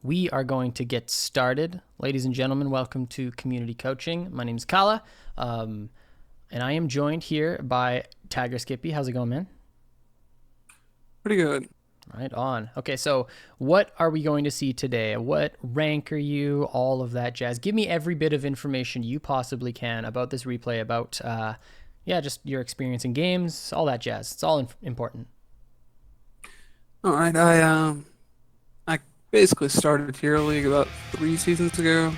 We are going to get started. Ladies and gentlemen, welcome to Community Coaching. My name is Kala, and I am joined here by Tiger Skippy. How's it going, man? Pretty good. Right on. Okay, so what are we going to see today? What rank are you? All of that jazz. Give me every bit of information you possibly can about this replay, about, just your experience in games, all that jazz. It's all important. All right, I basically started Hero League about 3 seasons ago,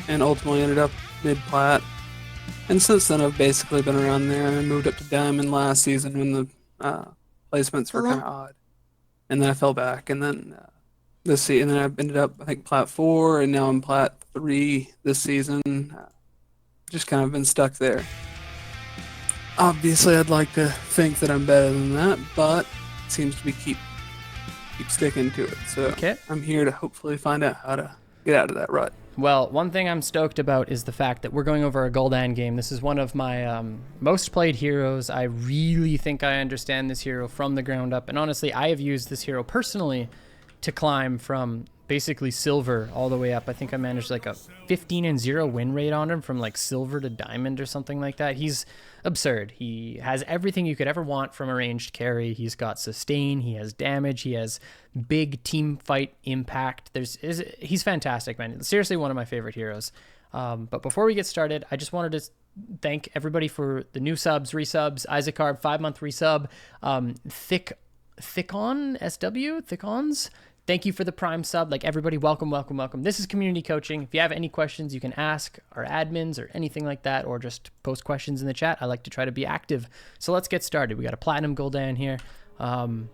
and ultimately ended up mid-plat. And since then, I've basically been around there. I moved up to Diamond last season when the placements were kind of odd, and then I fell back. And then this season, and then I ended up, I think, Plat 4, and now I'm Plat 3 this season. Just kind of been stuck there. Obviously, I'd like to think that I'm better than that, but it seems to be keep sticking to it. So Okay. I'm here to hopefully find out how to get out of that rut. Well, one thing I'm stoked about is the fact that we're going over a Gul'dan game. This is one of my most played heroes. I really think I understand this hero from the ground up. And honestly, I have used this hero personally to climb from basically silver all the way up. I think I managed like a 15-0 win rate on him from like silver to diamond or something like that. He's absurd. He has everything you could ever want from a ranged carry. He's got sustain, he has damage, he has big team fight impact. He's fantastic, man. Seriously, one of my favorite heroes. But before we get started, I just wanted to thank everybody for the new subs, resubs. Isaac Carb, 5-month resub. Thickons. Thank you for the Prime sub. Like, everybody, welcome. This is Community Coaching. If you have any questions, you can ask our admins or anything like that, or just post questions in the chat. I like to try to be active. So let's get started. We got a Platinum Gul'dan here. All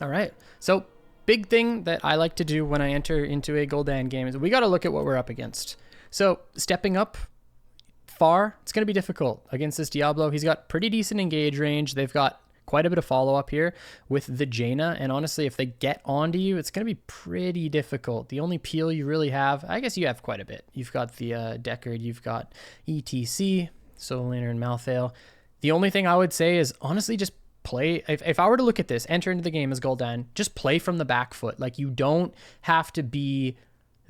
right. So big thing that I like to do when I enter into a Gul'dan game is we got to look at what we're up against. So stepping up far, it's going to be difficult against this Diablo. He's got pretty decent engage range. They've got quite a bit of follow-up here with the Jaina, and honestly, if they get onto you, it's going to be pretty difficult. The only peel you really have, I guess you have quite a bit. You've got the Deckard, you've got ETC, Soul Lantern, Malthael. The only thing I would say is, honestly, just play. If I were to look at this, enter into the game as Gul'dan, just play from the back foot. Like, you don't have to be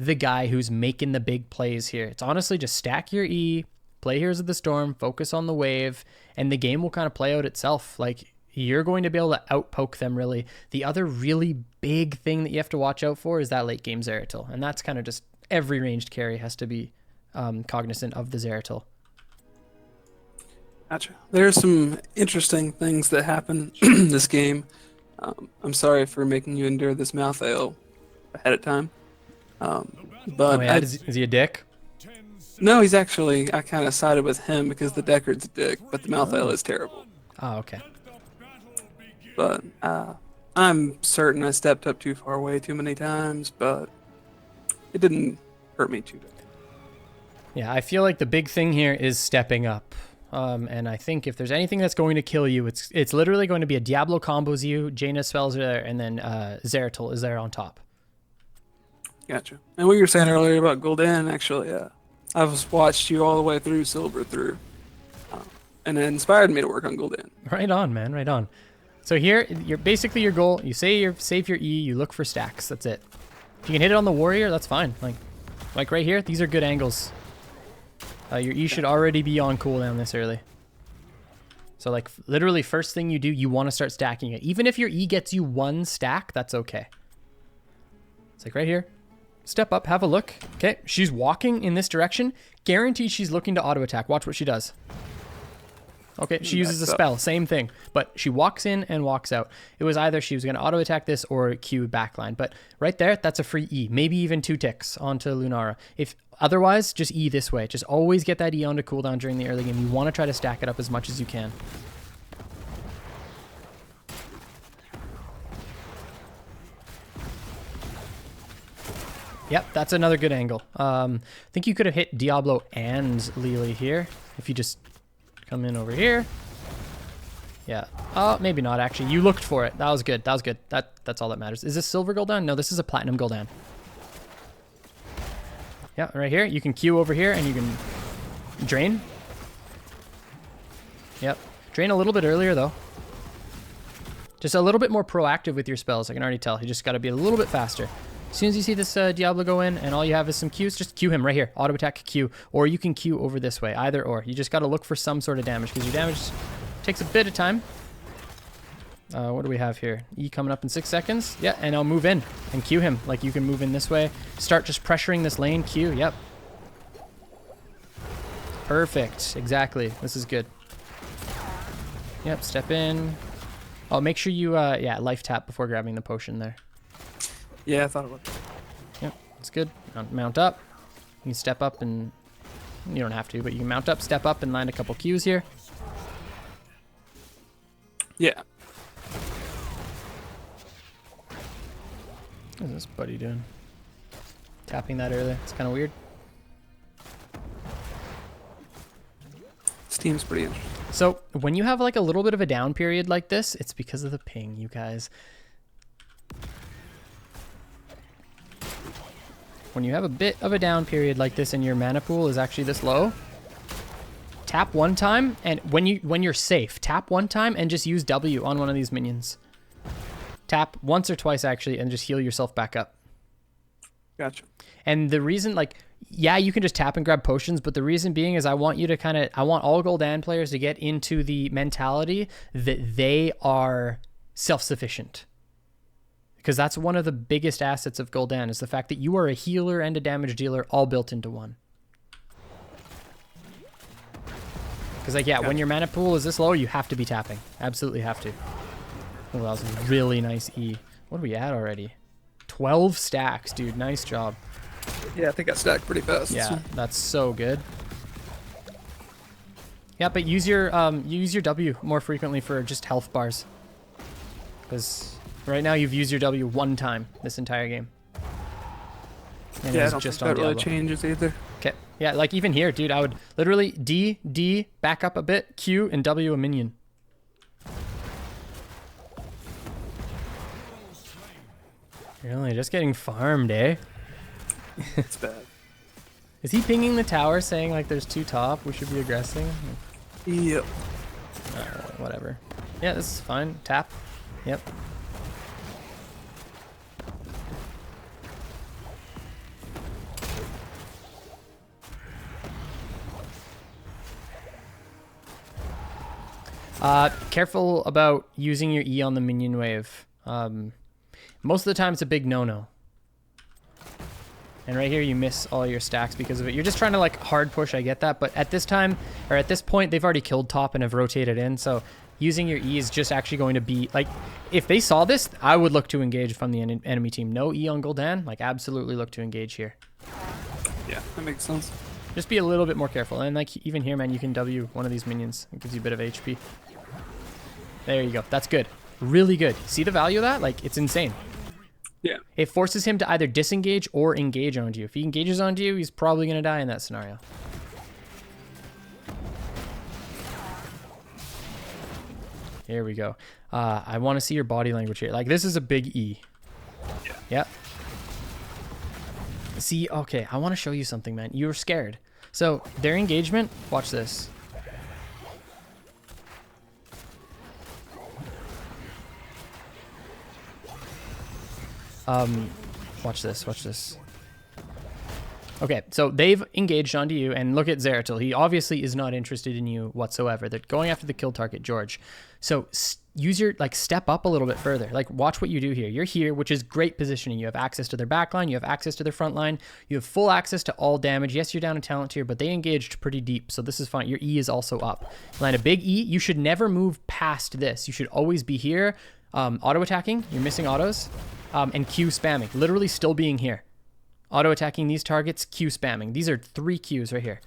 the guy who's making the big plays here. It's honestly just stack your E, play Heroes of the Storm, focus on the wave, and the game will kind of play out itself. Like, you're going to be able to outpoke them, really. The other really big thing that you have to watch out for is that late game Zeratul. And that's kind of just every ranged carry has to be cognizant of the Zeratul. Gotcha. There's some interesting things that happen in this game. I'm sorry for making you endure this Malthael ahead of time. But is he a dick? No, he's actually, I kind of sided with him because the Deckard's a dick, but the Malthael is terrible. Oh, okay. But I'm certain I stepped up too far way too many times, but it didn't hurt me too bad. Yeah, I feel like the big thing here is stepping up. And I think if there's anything that's going to kill you, it's literally going to be a Diablo combos you, Jaina spells are there, and then Zeratul is there on top. Gotcha. And what you were saying earlier about Gul'dan, actually, I've watched you all the way through Silver through, and it inspired me to work on Gul'dan. Right on, man, right on. So here, basically your goal, you save your E, you look for stacks, that's it. If you can hit it on the warrior, that's fine. Like right here, these are good angles. Your E should already be on cooldown this early. So like literally first thing you do, you want to start stacking it. Even if your E gets you one stack, that's okay. It's like right here. Step up, have a look. Okay, she's walking in this direction. Guaranteed she's looking to auto attack. Watch what she does. Okay, she uses a spell, same thing, but she walks in and walks out. It was either she was going to auto attack this or Q backline, but right there, that's a free E, maybe even 2 ticks onto Lunara. If otherwise, just E this way. Just always get that E onto cooldown during the early game. You want to try to stack it up as much as you can. Yep, that's another good angle. I think you could have hit Diablo and Lily here if you just come in over here. Yeah. Oh, maybe not, actually. You looked for it. That was good. That's all that matters. Is this silver Gul'dan? No, this is a platinum Gul'dan. Yeah, right here. You can Q over here and you can drain. Yep. Drain a little bit earlier, though. Just a little bit more proactive with your spells. I can already tell. You just got to be a little bit faster. As soon as you see this Diablo go in and all you have is some Qs, just Q him right here. Auto attack Q. Or you can Q over this way. Either or. You just got to look for some sort of damage because your damage takes a bit of time. What do we have here? E coming up in 6 seconds. Yeah, and I'll move in and Q him. Like you can move in this way. Start just pressuring this lane. Q. Yep. Perfect. Exactly. This is good. Yep. Step in. Oh, make sure you, yeah, life tap before grabbing the potion there. Yeah, I thought it would. Yep. That's good. Mount up. You can step up and... You don't have to, but you can mount up, step up, and land a couple Qs here. Yeah. What is this buddy doing? Tapping that earlier. It's kind of weird. This team's pretty interesting. So when you have like a little bit of a down period like this, it's because of the ping, you guys. When you have a bit of a down period like this and your mana pool is actually this low, tap one time, and when you're safe, tap one time and just use W on one of these minions. Tap once or twice actually and just heal yourself back up. Gotcha. And the reason, like, yeah, you can just tap and grab potions, but the reason being is I want you to I want all Gul'dan players to get into the mentality that they are self-sufficient. Because that's one of the biggest assets of Gul'dan is the fact that you are a healer and a damage dealer all built into one. Because, like, yeah, when your mana pool is this low, you have to be tapping. Absolutely have to. Oh, that was a really nice E. What are we at already? 12 stacks, dude. Nice job. Yeah, I think I stacked pretty fast. Yeah, that's so good. Yeah, but use your W more frequently for just health bars. Because right now you've used your W one time this entire game. And yeah, it I was don't just think on that really Diablo. changes either. Okay. Yeah, like even here, dude, I would literally D, back up a bit, Q, and W a minion. Really, just getting farmed, eh? It's bad. Is he pinging the tower saying like there's 2 top, we should be aggressing? Yep. Whatever. Yeah, this is fine. Tap. Yep. Careful about using your E on the minion wave. Most of the time it's a big no-no. And right here you miss all your stacks because of it. You're just trying to like hard push, I get that. But at this time, or at this point, they've already killed top and have rotated in. So using your E is just actually going to be, like, if they saw this, I would look to engage from the enemy team. No E on Gul'dan, like absolutely look to engage here. Yeah, that makes sense. Just be a little bit more careful. And like even here, man, you can W one of these minions. It gives you a bit of HP. There you go. That's good. Really good. See the value of that? Like, it's insane. Yeah. It forces him to either disengage or engage onto you. If he engages onto you, he's probably going to die in that scenario. Here we go. I want to see your body language here. Like, this is a big E. Yeah. Yep. See, okay, I want to show you something, man. You were scared. So, their engagement, watch this. Watch this, watch this. Okay, so they've engaged onto you, and look at Zeratul. He obviously is not interested in you whatsoever. They're going after the kill target, George. So use your, like, step up a little bit further. Like, watch what you do here. You're here, which is great positioning. You have access to their back line. You have access to their front line. You have full access to all damage. Yes, you're down in talent tier, but they engaged pretty deep, so this is fine. Your E is also up. Land a big E. You should never move past this. You should always be here. Auto-attacking. You're missing autos. And Q spamming. Literally still being here. Auto-attacking these targets, Q spamming. These are 3 Qs right here.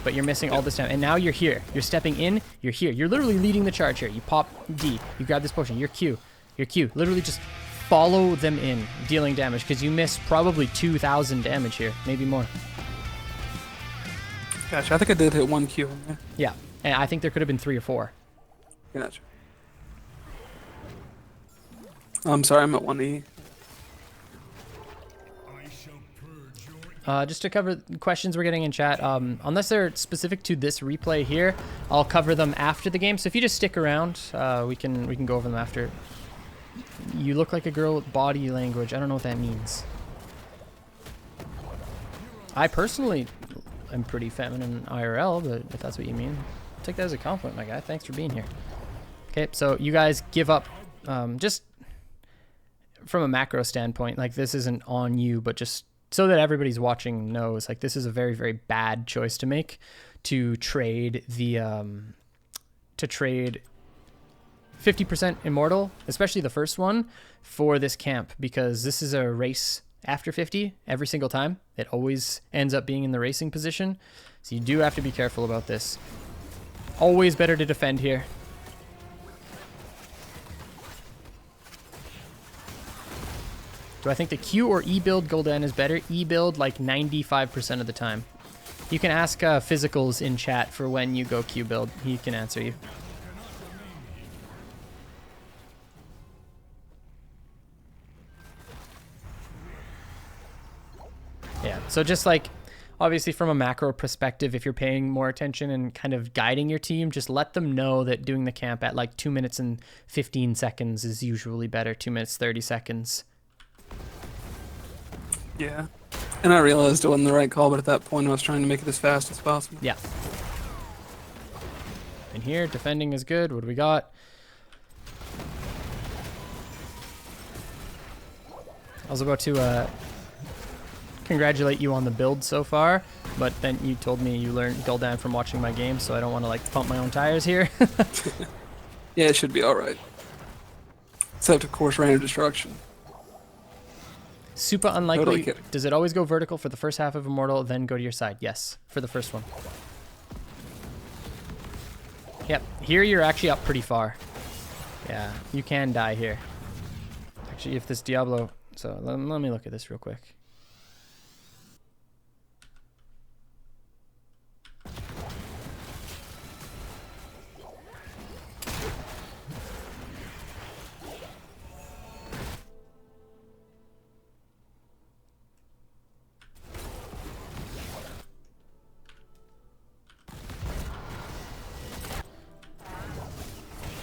But you're missing all this time. And now you're here. You're stepping in. You're here. You're literally leading the charge here. You pop D. You grab this potion. You're Q. You're Q. Literally just follow them in, dealing damage. Because you miss probably 2,000 damage here. Maybe more. Gotcha. I think I did hit 1 Q in there. Yeah. And I think there could have been 3 or 4. Gotcha. I'm sorry, I'm at 1E. Just to cover questions we're getting in chat, unless they're specific to this replay here, I'll cover them after the game. So if you just stick around, we can go over them after. You look like a girl with body language. I don't know what that means. I personally am pretty feminine IRL, but if that's what you mean, I'll take that as a compliment, my guy. Thanks for being here. Okay, so you guys give up, just from a macro standpoint, like this isn't on you, but just so that everybody's watching knows, like this is a very, very bad choice to make, to trade the, to trade 50% immortal, especially the first one, for this camp, because this is a race after 50 every single time. It always ends up being in the racing position, so you do have to be careful about this. Always better to defend here. Do I think the Q or E build Gul'dan is better? E build like 95% of the time. You can ask Physicals in chat for when you go Q build. He can answer you. Yeah, so just like, obviously from a macro perspective, if you're paying more attention and kind of guiding your team, just let them know that doing the camp at like 2 minutes and 15 seconds is usually better, 2 minutes, 30 seconds. Yeah. And I realized it wasn't the right call, but at that point I was trying to make it as fast as possible. Yeah. And here, defending is good. What do we got? I was about to congratulate you on the build so far, but then you told me you learned Gul'dan from watching my game, so I don't want to like pump my own tires here. Yeah, it should be alright. Except, of course, Rain of Destruction. Super unlikely. Totally kidding. Does it always go vertical for the first half of Immortal, then go to your side? Yes, for the first one. Yep, here you're actually up pretty far. Yeah, you can die here. Actually, if this Diablo... So let me look at this real quick.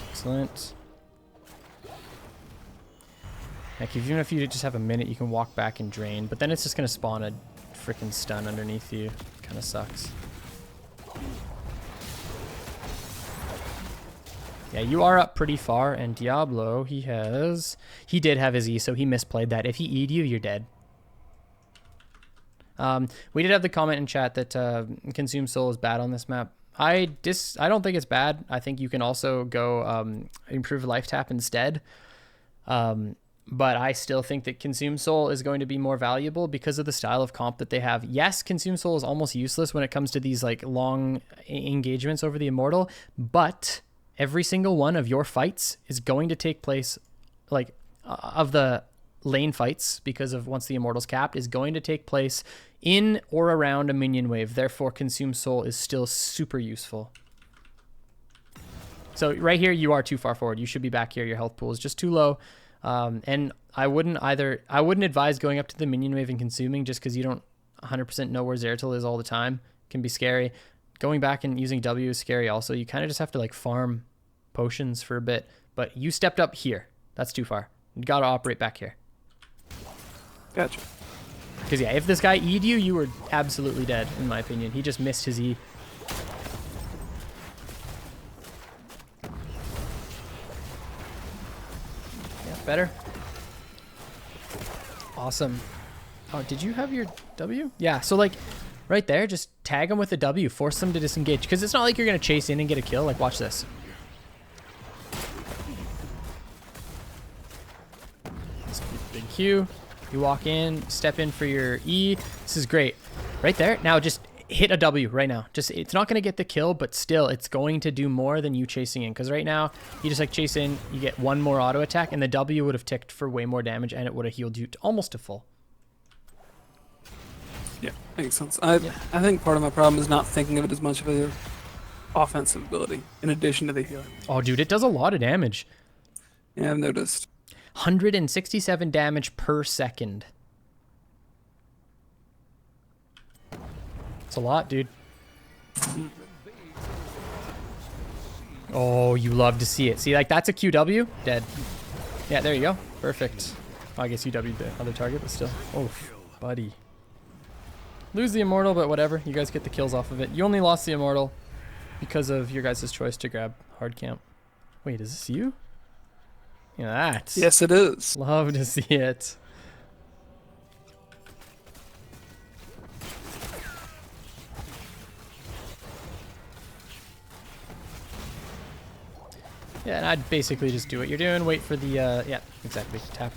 Excellent. Like, even if you just have a minute, you can walk back and drain, but then it's just going to spawn a freaking stun underneath you. Kind of sucks. Yeah, you are up pretty far, and Diablo, he did have his E, so he misplayed that. If he E'd you, you're dead. We did have the comment in chat that Consume Soul is bad on this map. I don't think it's bad. I think you can also go improve life tap instead. But I still think that Consume Soul is going to be more valuable because of the style of comp that they have. Yes, Consume Soul is almost useless when it comes to these like long engagements over the Immortal, but every single one of your fights is going to take place, like of the lane fights, because of once the Immortal's capped, is going to take place in or around a minion wave. Therefore, Consume Soul is still super useful. So right here, you are too far forward. You should be back here. Your health pool is just too low. And I wouldn't advise going up to the minion wave and consuming just because you don't 100% know where Zeratul is all the time. It can be scary. Going back and using W is scary also. You kind of just have to like farm potions for a bit. But you stepped up here. That's too far. You got to operate back here. Gotcha. Because yeah, if this guy E'd you, you were absolutely dead, in my opinion. He just missed his E. Better. Awesome. Oh, did you have your W? Yeah, so like right there, just tag them with a W, force them to disengage, because it's not like you're going to chase in and get a kill. Like, watch this. Big Q. You walk in, step in for your E. This is great. Right there. Now just hit a W right now. Just, it's not going to get the kill, but still it's going to do more than you chasing in, because right now you just like chase in, you get one more auto attack, and the W would have ticked for way more damage, and it would have healed you to almost to full. Yeah, makes sense. I think part of my problem is not thinking of it as much of a offensive ability in addition to the healing. Oh dude, it does a lot of damage. Yeah, I've noticed. 167 damage per second. It's a lot, dude. Oh, you love to see it. See, like, that's a QW. Dead. Yeah, there you go. Perfect. Oh, I guess you W'd the other target, but still. Oh, buddy. Lose the Immortal, but whatever. You guys get the kills off of it. You only lost the Immortal because of your guys' choice to grab hard camp. Wait, is this you? Yeah, that's... Yes, it is. Love to see it. Yeah, and I'd basically just do what you're doing. Wait for the, yeah, exactly. Tap.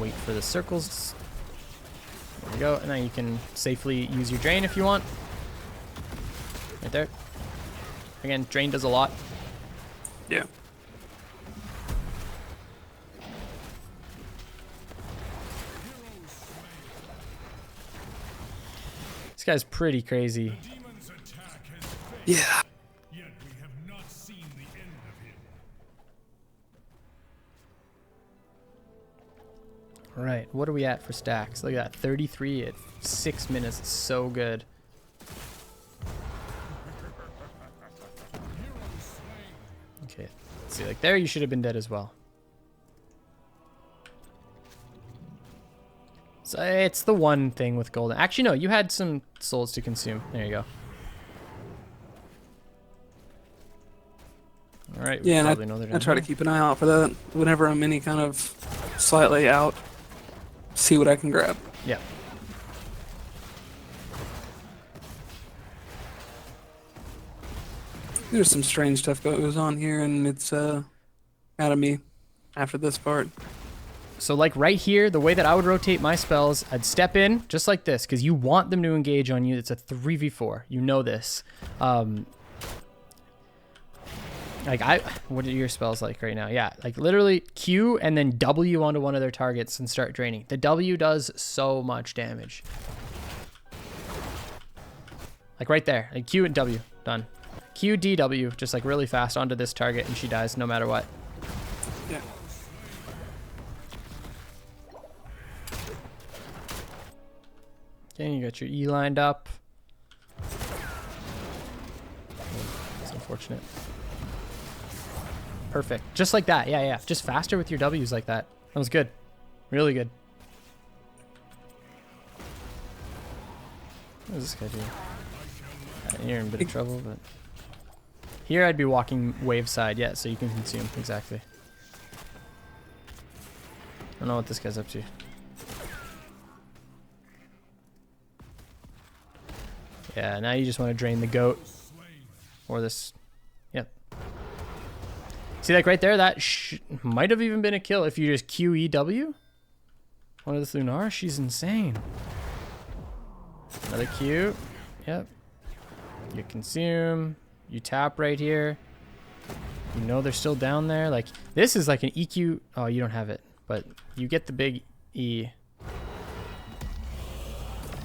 Wait for the circles. There we go. And then you can safely use your drain if you want. Right there. Again, drain does a lot. Yeah. This guy's pretty crazy. Yeah. All right, what are we at for stacks? Look at that, 33 at 6 minutes. It's so good. Okay, let's see, like there you should have been dead as well. So it's the one thing with Gul'dan. Actually, no, you had some souls to consume. There you go. All right. Yeah, and I try to keep an eye out for that whenever I'm any kind of slightly out. See what I can grab. Yeah. There's some strange stuff that goes on here, and it's out of me after this part. So like right here, the way that I would rotate my spells, I'd step in just like this because you want them to engage on you. It's a 3v4. You know this. What are your spells like right now? Yeah, like literally Q and then W onto one of their targets and start draining. The W does so much damage. Like right there, like Q and W, done. Q, D, W, just like really fast onto this target and she dies no matter what. Yeah. Okay, you got your E lined up. It's unfortunate. Perfect. Just like that. Yeah, yeah. Just faster with your W's like that. That was good. Really good. What does this guy do? You're in a bit of trouble, but... Here I'd be walking wave side. Yeah, so you can consume. Exactly. I don't know what this guy's up to. Yeah, now you just want to drain the goat. Or this... Yep. See, like right there, that might have even been a kill if you just QEW. One of this Lunar, she's insane. Another Q. Yep. You consume. You tap right here. You know they're still down there. Like, this is like an EQ. Oh, you don't have it. But you get the big E.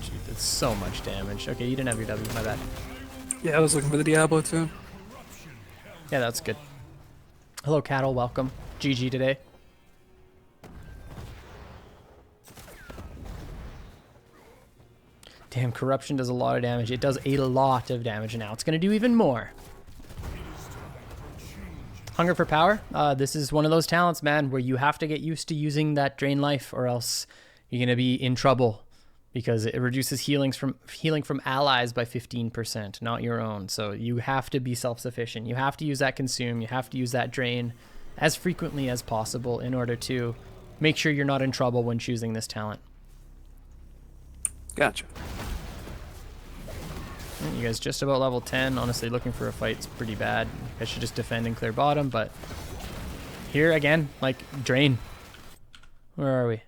Gee, that's so much damage. Okay, you didn't have your W. My bad. Yeah, I was looking for the Diablo too. Yeah, that's good. Hello, Cattle. Welcome. GG today. Damn, Corruption does a lot of damage. It does a lot of damage, and now it's going to do even more. Hunger for Power. This is one of those talents, man, where you have to get used to using that Drain Life, or else you're going to be in trouble, because it reduces healing from allies by 15%, not your own. So you have to be self-sufficient. You have to use that Consume. You have to use that Drain as frequently as possible in order to make sure you're not in trouble when choosing this talent. Gotcha. You guys just about level 10. Honestly, looking for a fight's pretty bad. I should just defend and clear bottom, but here again, like, Drain. Where are we?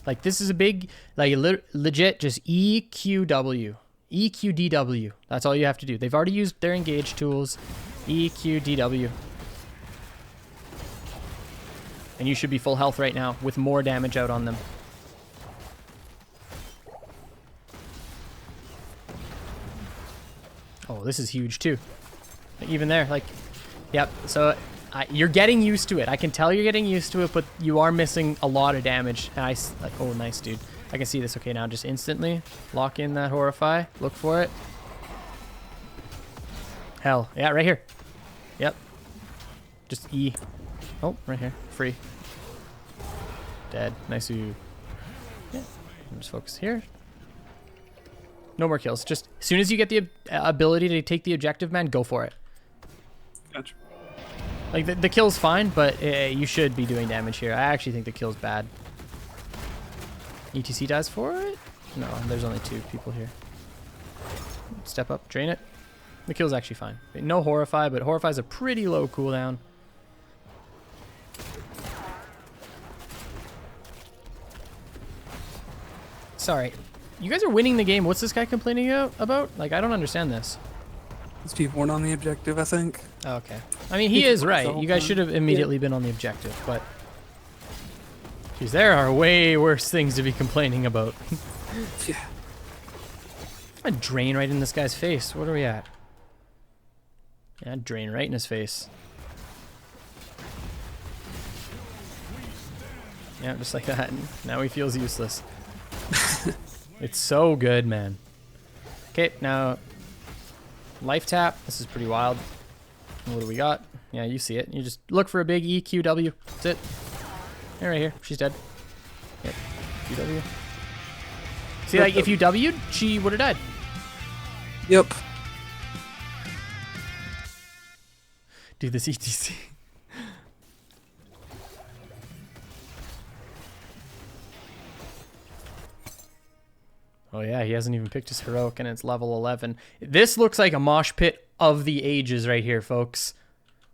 Like, this is a big, like, legit just EQW. EQDW. That's all you have to do. They've already used their engage tools. EQDW. And you should be full health right now with more damage out on them. Oh, this is huge too. Even there, like, yep. So you're getting used to it. I can tell you're getting used to it, but you are missing a lot of damage. And like, oh, nice, dude. I can see this. Okay, now just instantly lock in that Horrify. Look for it. Hell. Yeah, right here. Yep. Just E. Oh, right here. Free. Dead. Nice. Yeah. Just focus here. No more kills. Just as soon as you get the ability to take the objective, man, go for it. Gotcha. Like, the kill's fine, but you should be doing damage here. I actually think the kill's bad. ETC dies for it? No, there's only 2 people here. Step up, drain it. The kill's actually fine. No Horrify, but Horrify's a pretty low cooldown. Sorry. You guys are winning the game. What's this guy complaining about? Like, I don't understand this. These people weren't on the objective, I think. Oh, okay. I mean, he is right. You guys should have immediately been on the objective, but... Geez, there are way worse things to be complaining about. Yeah. A drain right in this guy's face. What are we at? Yeah, drain right in his face. Yeah, just like that. Now he feels useless. It's so good, man. Okay, now life tap. This is pretty wild. What do we got? Yeah, you see it. You just look for a big EQW. That's it. Yeah, right here. She's dead. Yep. QW. See, like, if you W'd, she would have died. Yep. Do this ETC. Oh yeah, he hasn't even picked his heroic and it's level 11. This looks like a mosh pit of the ages right here, folks.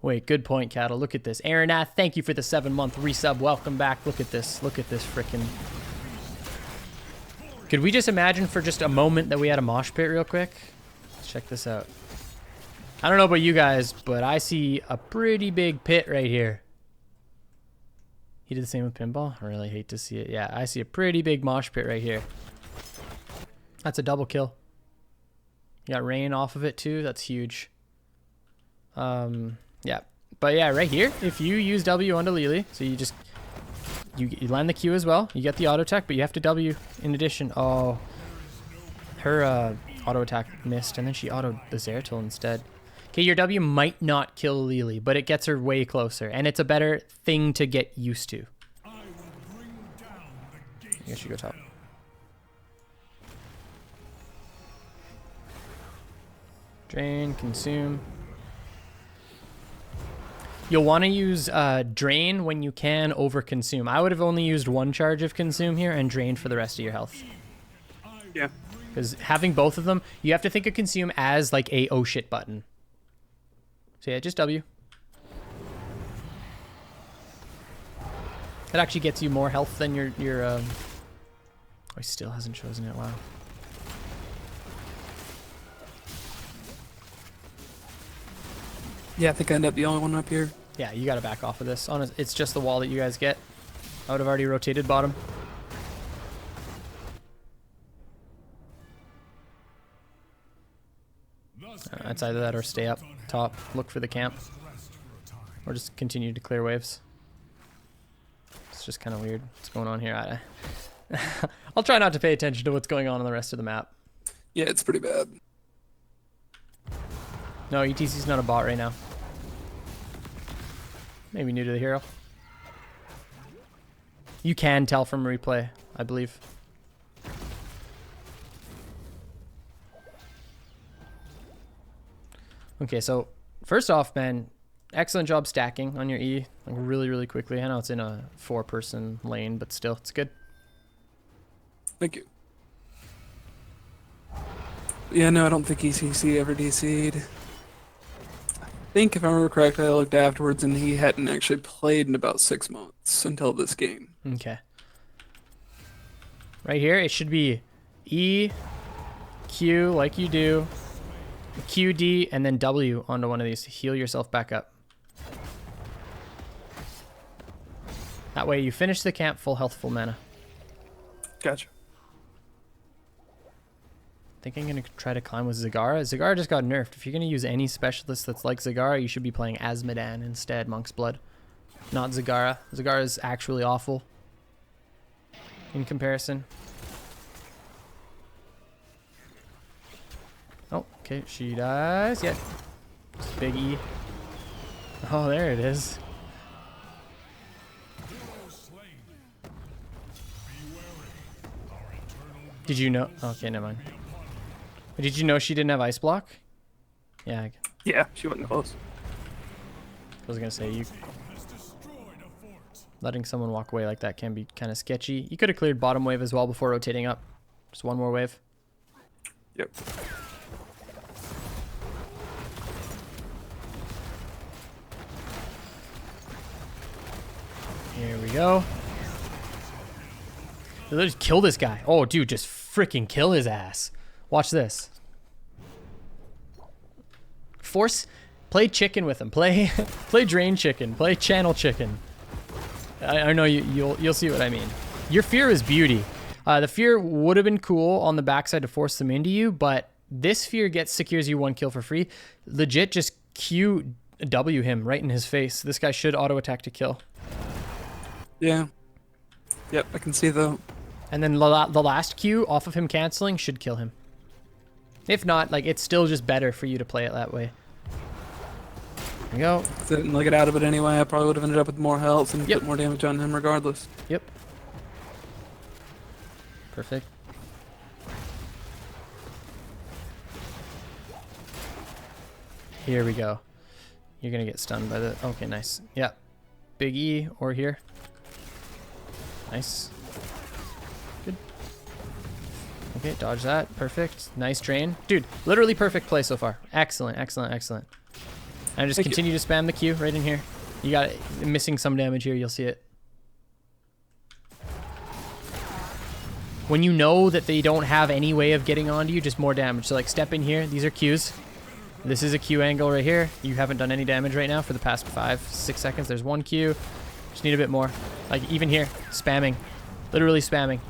Wait, good point, Cattle. Look at this. Aaronath, thank you for the 7-month resub. Welcome back. Look at this. Look at this frickin'. Could we just imagine for just a moment that we had a mosh pit real quick? Let's check this out. I don't know about you guys, but I see a pretty big pit right here. He did the same with pinball? I really hate to see it. Yeah, I see a pretty big mosh pit right here. That's a double kill. You got rain off of it too. That's huge. Yeah. But yeah, right here, if you use W onto Lily, so you just you land the Q as well. You get the auto attack, but you have to W in addition. Oh, her auto attack missed, and then she autoed the Zeratul instead. Okay, your W might not kill Lily, but it gets her way closer, and it's a better thing to get used to. I guess you go top. Drain, consume. You'll want to use drain when you can over consume. I would have only used 1 charge of consume here and drain for the rest of your health. Yeah. Because having both of them, you have to think of consume as like a oh shit button. So yeah, just W. That actually gets you more health than your oh, he still hasn't chosen it. Wow. Yeah, I think I end up the only one up here. Yeah, you gotta back off of this. It's just the wall that you guys get. I would have already rotated bottom. It's either that or stay up top, look for the camp, or just continue to clear waves. It's just kind of weird what's going on here. I'll try not to pay attention to what's going on the rest of the map. Yeah, it's pretty bad. No, ETC's not a bot right now. Maybe new to the hero. You can tell from replay, I believe. Okay, so first off, man, excellent job stacking on your E, like really, really quickly. I know it's in a 4-person lane, but still, it's good. Thank you. Yeah, no, I don't think ECC ever DC'd. I think, if I remember correctly, I looked afterwards and he hadn't actually played in about 6 months until this game. Okay. Right here, it should be E, Q, like you do, Q, D, and then W onto one of these to heal yourself back up. That way you finish the camp full health, full mana. Gotcha. I think I'm going to try to climb with Zagara. Zagara just got nerfed. If you're going to use any specialist that's like Zagara, you should be playing Azmodan instead, Monk's Blood. Not Zagara. Zagara is actually awful in comparison. Oh, okay, she dies. Yeah. Big E. Oh, there it is. Did you know? Okay, never mind. Did you know she didn't have ice block? Yeah. Yeah, she wasn't close. I was gonna say, you letting someone walk away like that can be kind of sketchy. You could have cleared bottom wave as well before rotating up. Just one more wave. Yep. Here we go. Let's kill this guy. Oh, dude, just freaking kill his ass. Watch this. Play chicken with him. Play drain chicken. Play channel chicken. I know you'll see what I mean. Your fear is beauty. The fear would have been cool on the backside to force them into you, but this fear secures you 1 kill for free. Legit, just QW him right in his face. This guy should auto attack to kill. Yeah. Yep, I can see though. And then the last Q off of him canceling should kill him. If not, like, it's still just better for you to play it that way. There we go. If I didn't get out of it anyway, I probably would have ended up with more health and put more damage on him regardless. Yep. Perfect. Here we go. You're gonna get stunned by the... Okay, nice. Yeah. Big E or here. Nice. Good. Okay, dodge that. Perfect. Nice drain. Dude, literally perfect play so far. Excellent, excellent, excellent. And just continue to spam the Q right in here. You got it. Missing some damage here. You'll see it. When you know that they don't have any way of getting onto you, just more damage. So like step in here. These are Qs. This is a Q angle right here. You haven't done any damage right now for the past 5-6 seconds. There's 1 Q. Just need a bit more. Like even here, spamming. Literally spamming.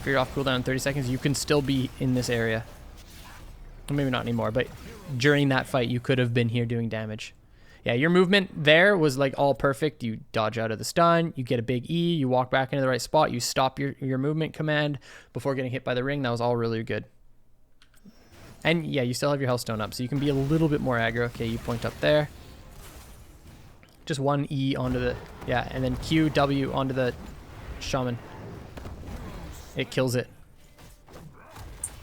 If you're off cooldown in 30 seconds, you can still be in this area. Well, maybe not anymore, but during that fight, you could have been here doing damage. Yeah, your movement there was like all perfect. You dodge out of the stun, you get a big E, you walk back into the right spot, you stop your movement command before getting hit by the ring. That was all really good. And yeah, you still have your health stone up, so you can be a little bit more aggro. Okay, you point up there. Just 1 E onto the... Yeah, and then Q, W onto the shaman. It kills it.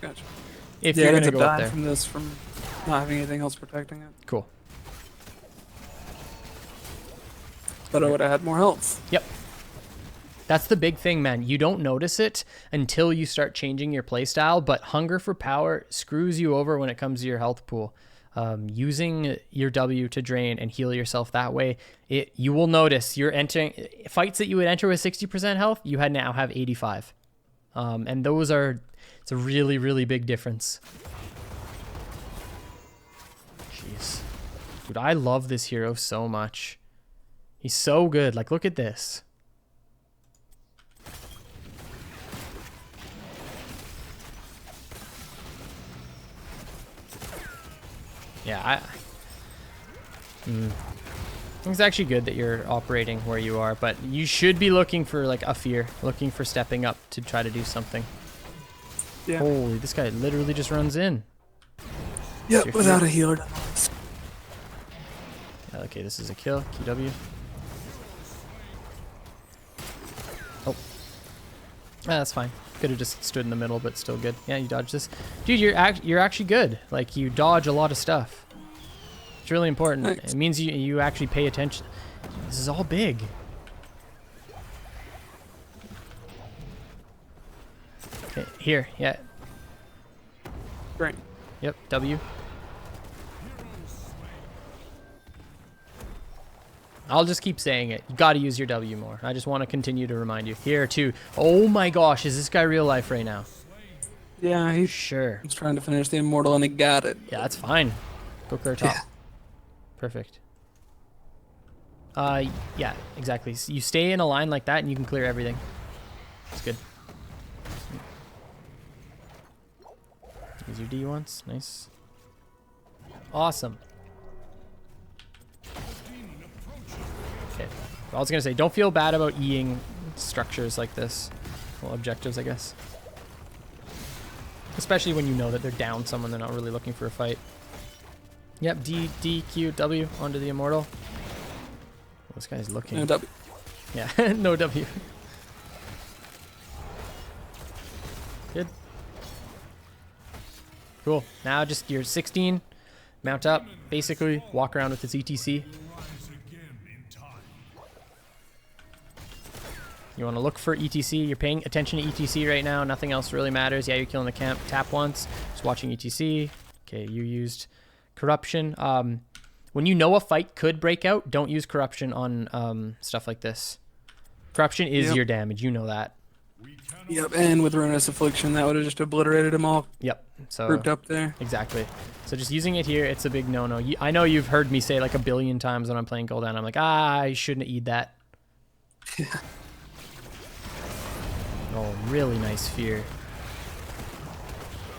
Gotcha. If you're going to go up there. From this, from not having anything else protecting it. Cool. But I would have had more health. Yep. That's the big thing, man. You don't notice it until you start changing your playstyle, but hunger for power screws you over when it comes to your health pool. Using your W to drain and heal yourself that way, you will notice you're entering fights that you would enter with 60% health, you now have 85. And it's a really, really big difference. Jeez. Dude, I love this hero so much. He's so good. Like, look at this. Yeah, it's actually good that you're operating where you are, but you should be looking for like a fear, looking for stepping up to try to do something. Yeah. Holy, this guy literally just runs in. Yep, without a healer. Yeah, okay, this is a kill. QW. Oh. That's fine. Could have just stood in the middle, but still good. Yeah, you dodged this. Dude, you're actually good. Like, you dodge a lot of stuff. It's really important. Thanks. It means you actually pay attention. This is all big. Okay, here, yeah. Great. Yep, W. I'll just keep saying it. You got to use your W more. I just want to continue to remind you. Here, too. Oh my gosh, is this guy real life right now? Yeah, he's sure. He's trying to finish the immortal and he got it. Yeah, that's fine. Go clear top. Yeah. Perfect. Yeah, exactly. So you stay in a line like that and you can clear everything. That's good. Use your D once. Nice. Awesome. Okay. I was gonna say, don't feel bad about E-ing structures like this. Well, objectives, I guess. Especially when you know that they're down someone, they're not really looking for a fight. Yep, D, Q, W onto the Immortal. This guy's looking. No W. Yeah, no W. Good. Cool. Now just your 16, mount up, basically walk around with this ETC. You want to look for ETC. You're paying attention to ETC right now. Nothing else really matters. Yeah, you're killing the camp. Tap once. Just watching ETC. Okay, you used corruption. When you know a fight could break out, don't use corruption on stuff like this. Corruption is your damage. You know that. Yep, and with Ruinous Affliction, that would have just obliterated them all. Yep. So grouped up there. Exactly. So just using it here, it's a big no-no. I know you've heard me say like a billion times when I'm playing Gul'dan, I'm like, I shouldn't eat that. Oh, really nice fear.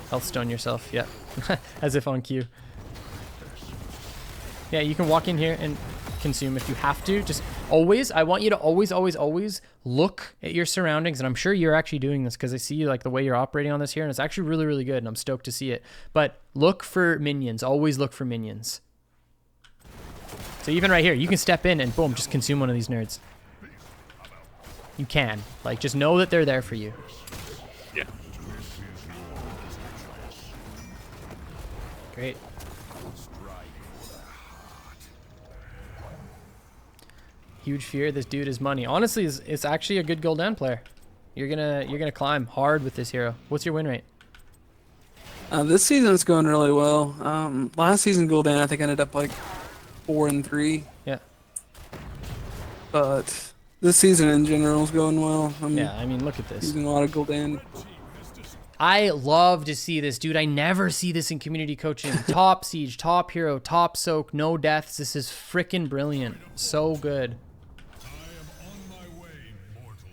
Health stone yourself. Yep. As if on cue. Yeah, you can walk in here and consume if you have to. Just always, I want you to always look at your surroundings. And I'm sure you're actually doing this because I see like the way you're operating on this here. And it's actually really, really good. And I'm stoked to see it. But look for minions. Always look for minions. So even right here, you can step in and boom, just consume one of these nerds. You can. Like, just know that they're there for you. Yeah. Great. Huge fear. This dude is money. Honestly, it's actually a good Gul'dan player. You're gonna climb hard with this hero. What's your win rate? This season it's going really well. Last season Gul'dan I think ended up like 4-3. Yeah. But this season in general is going well. Yeah, I mean, look at this. Using a lot of Gul'dan. I love to see this, dude. I never see this in community coaching. Top siege, top hero, top soak, no deaths. This is freaking brilliant. So good.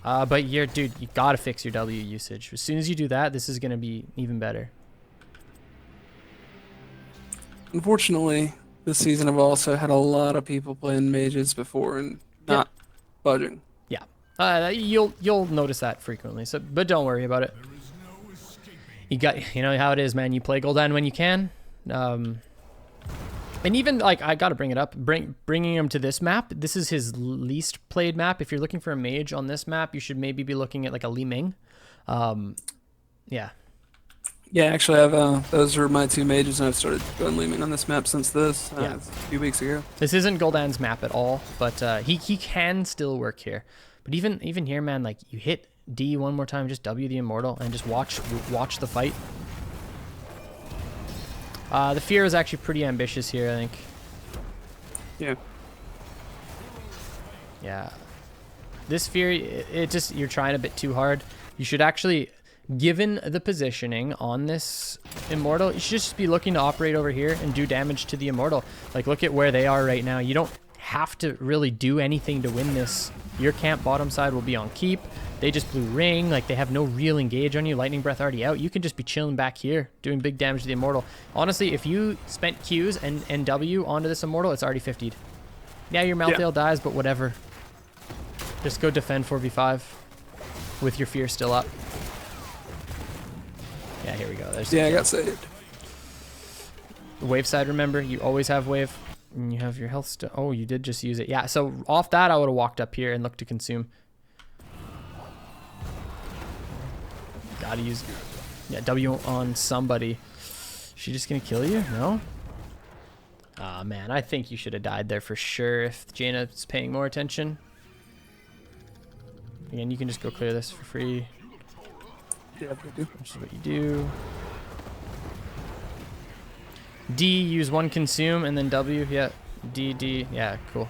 But dude, you gotta fix your W usage. As soon as you do that, this is gonna be even better. Unfortunately, this season I've also had a lot of people playing mages before and not budging. Yeah, you'll notice that frequently. So, but don't worry about it. You know how it is, man. You play Gul'dan when you can. And even like I gotta bring it up, bringing him to this map. This is his least played map. If you're looking for a mage on this map, you should maybe be looking at like a Li Ming. Yeah. Yeah, actually, those were my two mages, and I've started going Li Ming on this map since this a few weeks ago. This isn't Gul'dan's map at all, but he can still work here. But even here, man, like you hit D one more time, just W the Immortal, and just watch the fight. The fear is actually pretty ambitious here, I think. Yeah. Yeah. This fear, you're trying a bit too hard. You should actually, given the positioning on this Immortal, you should just be looking to operate over here and do damage to the Immortal. Like, look at where they are right now. You don't have to really do anything to win this. Your camp bottom side will be on keep. They just blew ring. Like, they have no real engage on you. Lightning Breath already out. You can just be chilling back here, doing big damage to the Immortal. Honestly, if you spent Qs and W onto this Immortal, it's already 50'd. Yeah, your Malthael dies, but whatever. Just go defend 4v5 with your fear still up. Yeah, here we go. I got saved. Wave side, remember, you always have wave. And you have your health still. Oh, you did just use it. Yeah, so off that, I would have walked up here and looked to consume. Gotta use W on somebody. Is she just gonna kill you? No? Ah, man, I think you should have died there for sure if Jaina's paying more attention. Again, you can just go clear this for free. Yeah, which is what you do. D, use one consume, and then W. Yeah, D. Yeah, cool.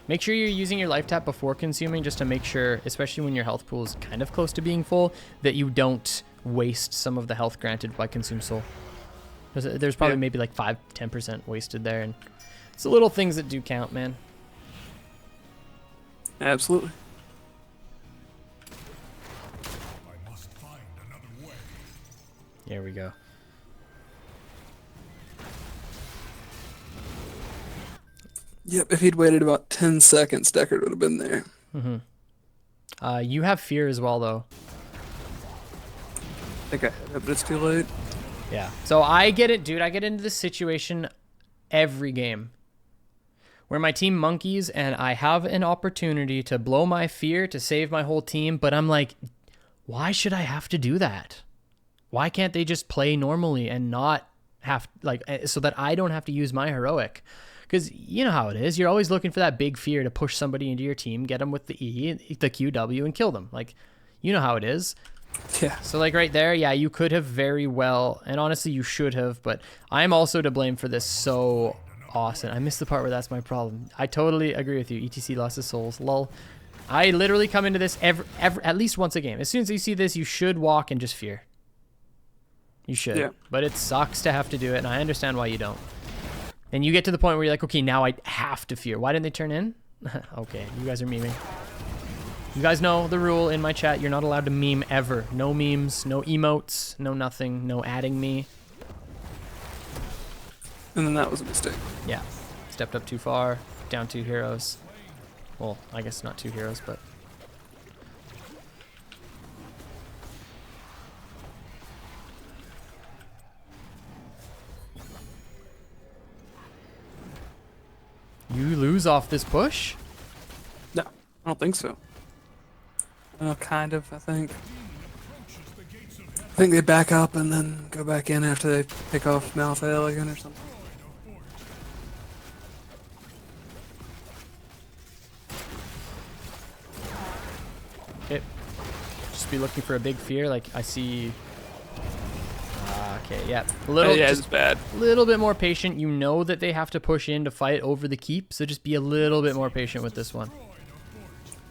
Make sure you're using your life tap before consuming, just to make sure, especially when your health pool is kind of close to being full, that you don't waste some of the health granted by consume soul. There's probably maybe like 5-10% wasted there, and it's the little things that do count, man. Absolutely. I must find another way. Here we go. Yep, if he'd waited about 10 seconds, Deckard would have been there. Mm-hmm. You have fear as well, though. I think I have it, but it's too late. Yeah. So I get it, dude. I get into this situation every game where my team monkeys and I have an opportunity to blow my fear to save my whole team, but I'm like, why should I have to do that? Why can't they just play normally and not have, like, so that I don't have to use my heroic? Because you know how it is. You're always looking for that big fear to push somebody into your team, get them with the E, the QW, and kill them. Like, you know how it is. Yeah. So, like, right there, yeah, you could have very well, and honestly, you should have, but I'm also to blame for this so awesome. I missed the part where that's my problem. I totally agree with you. ETC lost his souls. Lol. I literally come into this every at least once a game. As soon as you see this, you should walk and just fear. You should. Yeah. But it sucks to have to do it, and I understand why you don't. And you get to the point where you're like, okay, now I have to fear. Why didn't they turn in? Okay, you guys are memeing. You guys know the rule in my chat. You're not allowed to meme ever. No memes, no emotes, no nothing, no adding me. And then that was a mistake. Yeah. Stepped up too far. Down 2 heroes. Well, I guess not 2 heroes, but... You lose off this push? No, I don't think so. Kind of, I think. I think they back up and then go back in after they pick off Malfail again or something. Okay. Just be looking for a big fear. Like, I see... Okay, yeah. A little, Yeah, just it's bad. little bit more patient. You know that they have to push in to fight over the keep, so just be a little bit more patient with this one.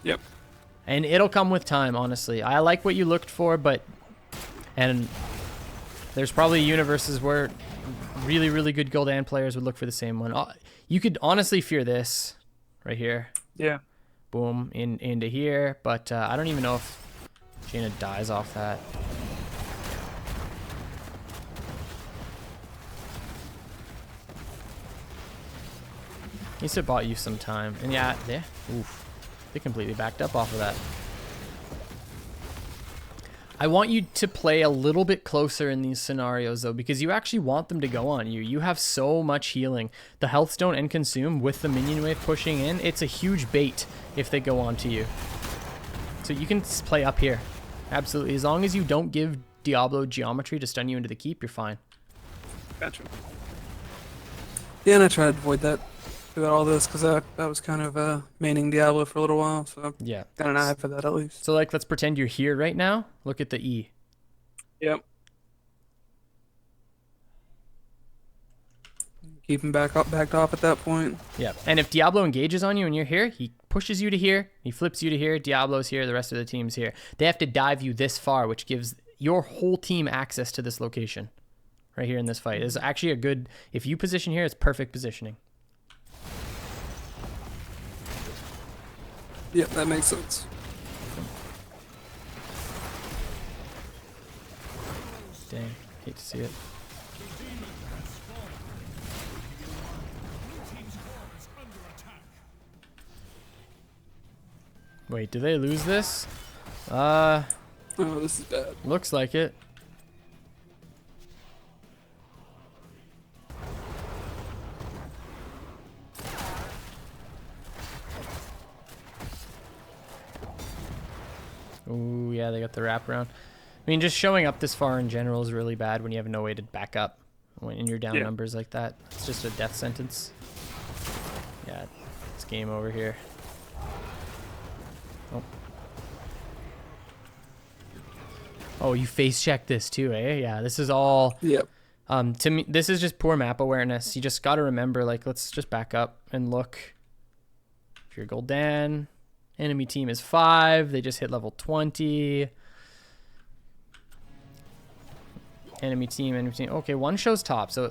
Yep. And it'll come with time, honestly. I like what you looked for, but... And there's probably universes where really, really good Gul'dan players would look for the same one. You could honestly fear this right here. Yeah. Boom, into here. But I don't even know if Jaina dies off that. At least it bought you some time. And yeah, oof, they completely backed up off of that. I want you to play a little bit closer in these scenarios, though, because you actually want them to go on you. You have so much healing. The health stone and consume with the minion wave pushing in, it's a huge bait if they go on to you. So you can play up here. Absolutely. As long as you don't give Diablo geometry to stun you into the keep, you're fine. Gotcha. Yeah, and I tried to avoid that throughout all this because I was kind of maining Diablo for a little while, so Yeah. got an eye for that at least. So, like, let's pretend you're here right now. Look at the E. Yep. Keep him backed off at that point. Yeah. And if Diablo engages on you and you're here, he pushes you to here, he flips you to here, Diablo's here, the rest of the team's here. They have to dive you this far, which gives your whole team access to this location right here in this fight. It's actually a good, if you position here, it's perfect positioning. Yep, that makes sense. Dang, hate to see it. Wait, do they lose this? Oh, this is bad. Looks like it. Ooh, yeah, they got the wraparound. I mean, just showing up this far in general is really bad when you have no way to back up when you're down numbers like that. It's just a death sentence. Yeah, it's game over here. Oh. Oh, you face check this too, eh? Yeah, this is all... Yep. To me, this is just poor map awareness. You just got to remember, like, let's just back up and look. If you're Gul'dan... Enemy team is 5. They just hit level 20. Enemy team. Okay, one shows top, so...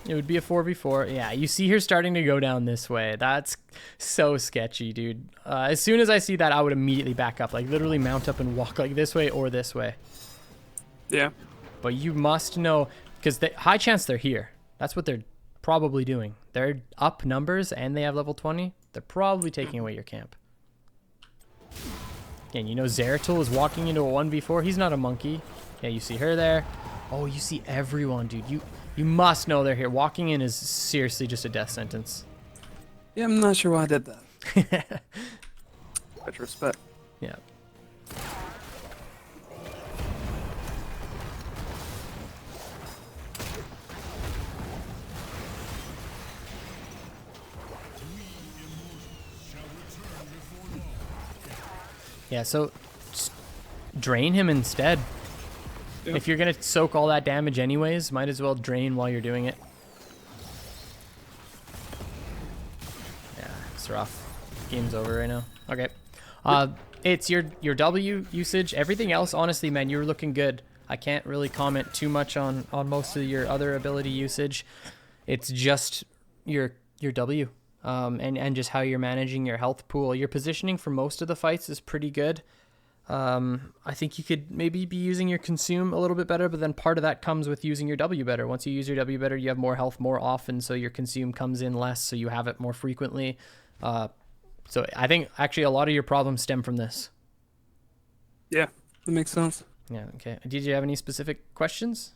It would be a 4v4. Yeah, you see her starting to go down this way. That's so sketchy, dude. As soon as I see that, I would immediately back up. Like, literally mount up and walk like this way or this way. Yeah. But you must know, because high chance they're here. That's what they're probably doing. They're up numbers and they have level 20. They're probably taking away your camp. Again, you know Zeratul is walking into a 1v4. He's not a monkey. Yeah, you see her there. Oh, you see everyone, dude. You must know they're here. Walking in is seriously just a death sentence. Yeah, I'm not sure why I did that. Retrospect. Yeah. Yeah, so just drain him instead. Yep. If you're going to soak all that damage anyways, might as well drain while you're doing it. Yeah, it's rough. Game's over right now. Okay. It's your W usage. Everything else, honestly, man, you're looking good. I can't really comment too much on most of your other ability usage. It's just your W. And just how you're managing your health pool. Your positioning for most of the fights is pretty good. I think you could maybe be using your consume a little bit better, but then part of that comes with using your W better. Once you use your W better, you have more health more often, so your consume comes in less, so you have it more frequently. So I think actually a lot of your problems stem from this. Yeah, that makes sense. Yeah, okay. Did you have any specific questions?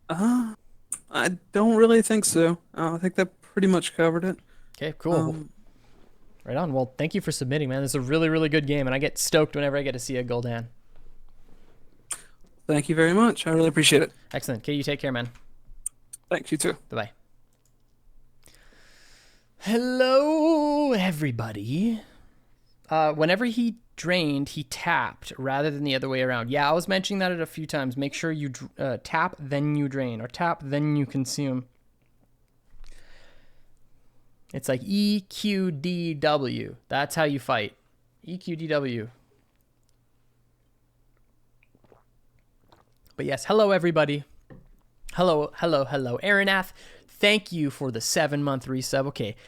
I don't really think so. I think that pretty much covered it. Okay, cool. Right on. Well, thank you for submitting, man. This is a really, really good game, and I get stoked whenever I get to see a Gul'dan. Thank you very much. I really appreciate it. Excellent. Okay, you take care, man. Thanks, you too. Bye-bye. Hello, everybody. Whenever he drained, he tapped rather than the other way around. Yeah, I was mentioning that a few times. Make sure you tap, then you drain, or tap, then you consume. It's like EQDW. That's how you fight. EQDW. But yes, hello, everybody. Hello, hello, hello. Aaronath, thank you for the 7-month resub. Okay.